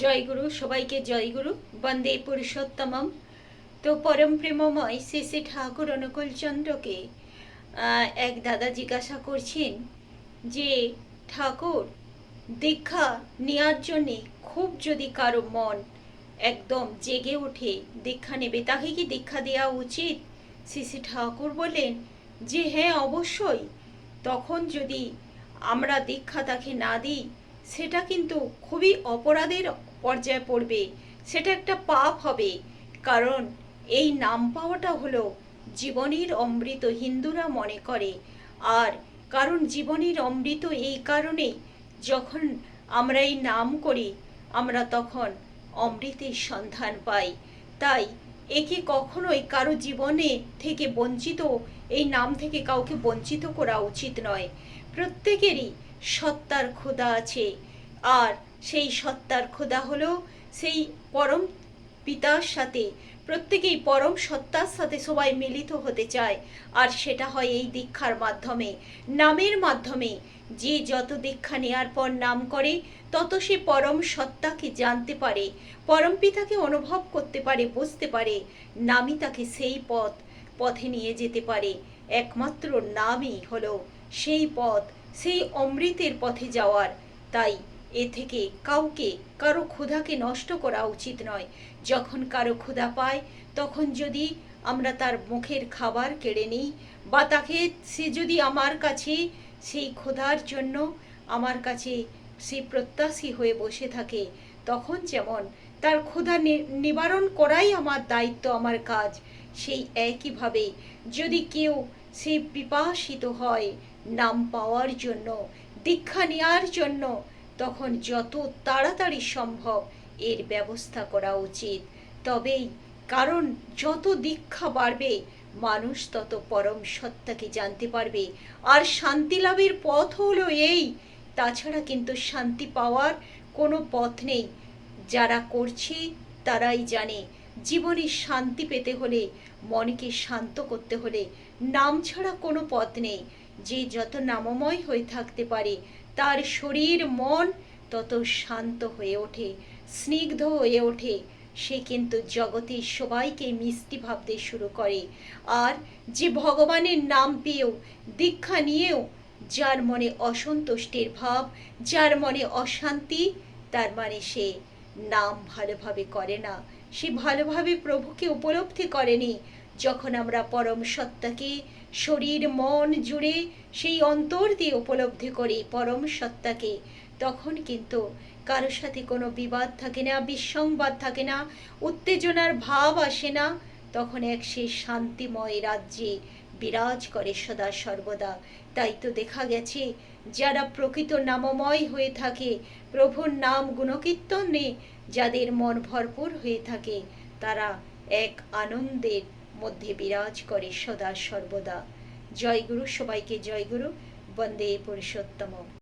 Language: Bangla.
জয় গুরু, সবাইকে জয় গুরু। বন্দে পুরুষোত্তমম। তো পরম প্রেমময় শ্রী শ্রী ঠাকুর অনুকূল চন্দ্রকে এক দাদা জিজ্ঞাসা করছেন যে ঠাকুর, দীক্ষা নেওয়ার জন্যে খুব যদি কারো মন একদম জেগে ওঠে দীক্ষা নেবে, তাকে কি দীক্ষা দেওয়া উচিত? শ্রী শ্রী ঠাকুর বললেন যে হ্যাঁ, অবশ্যই। তখন যদি আমরা দীক্ষা তাকে না দিই, সেটা কিন্তু খুবই অপরাধের পর্যায়ে পড়বে, সেটা একটা পাপ হবে। কারণ এই নাম পাওয়াটা হলো জীবনের অমৃত, হিন্দুরা মনে করে। আর কারণ জীবনের অমৃত এই কারণেই, যখন আমরা এই নাম করি আমরা তখন অমৃতের সন্ধান পাই। তাই একে কখনোই কারো জীবনে থেকে বঞ্চিত, এই নাম থেকে কাউকে বঞ্চিত করা উচিত নয়। প্রত্যেকেরই সত্তার ক্ষুধা আছে, আর সেই সত্তার ক্ষুধা হলো সেই পরম পিতার সাথে, প্রত্যেকেই পরম সত্তার সাথে সবাই মিলিত হতে চায়। আর সেটা হয় এই দীক্ষার মাধ্যমে, নামের মাধ্যমে। যে যত দীক্ষা নেওয়ার পর নাম করে, তত সে পরম সত্তাকে জানতে পারে, পরম পিতাকে অনুভব করতে পারে, বুঝতে পারে। নামই তাকে সেই পথে নিয়ে যেতে পারে। একমাত্র নামই হলো সেই পথ, সেই অমৃতের পথে যাওয়ার। তাই এ থেকে কাউকে, কারো ক্ষুধাকে নষ্ট করা উচিত নয়। যখন কারো ক্ষুধা পায়, তখন যদি আমরা তার মুখের খাবার কেড়ে নিই, বা তাকে, সে যদি আমার কাছে সেই ক্ষুধার জন্য আমার কাছে সে প্রত্যাশী হয়ে বসে থাকে, তখন যেমন তার ক্ষুধা নিবারণ করাই আমার দায়িত্ব, আমার কাজ, সেই একইভাবে যদি কেউ সে পিপাসিত হয় নাম পাওয়ার জন্য, দীক্ষা নেওয়ার জন্য, তখন যত তাড়াতাড়ি সম্ভব এর ব্যবস্থা করা উচিত। তবেই, কারণ যত দীক্ষা বাড়বে মানুষ তত পরম সত্তাকে জানতে পারবে। আর শান্তি লাভের পথ হলো এই, তাছাড়া কিন্তু শান্তি পাওয়ার কোনো পথ নেই। যারা করছে তারাই জানে। জীবনে শান্তি পেতে হলে, মনকে শান্ত করতে হলে নাম ছাড়া কোনো পথ নেই। যে যত নামময় হয়ে থাকতে পারে, তার শরীর মন তত শান্ত হয়ে ওঠে, স্নিগ্ধ হয়ে ওঠে। সে কিন্তু জগতের সবাইকে মিষ্টি ভাবতে শুরু করে। আর যে ভগবানের নাম পেয়েও, দীক্ষা নিয়েও যার মনে অসন্তুষ্টির ভাব, যার মনে অশান্তি, তার মানে সে নাম ভালোভাবে করে না, সে ভালোভাবে প্রভুকে উপলব্ধি করেনি। যখন আমরা পরম সত্তাকে শরীর মন জুড়ে সেই অন্তর দিয়ে উপলব্ধি করি পরম সত্তাকে, তখন কিন্তু কারোর সাথে কোনো বিবাদ থাকে না, বিসংবাদ থাকে না, উত্তেজনার ভাব আসে না। তখন এক সে শান্তিময় রাজ্যে বিরাজ করে সদা সর্বদা। তাই তো দেখা গেছে, যারা প্রকৃত নামময় হয়ে থাকে, প্রভুর নাম গুণকীর্তনে যাদের মন ভরপুর হয়ে থাকে, তারা এক আনন্দের মধ্যে বিরাজ করে সদা সর্বদা। জয় গুরু, সবাইকে জয় গুরু। বন্দে পুরুষোত্তম।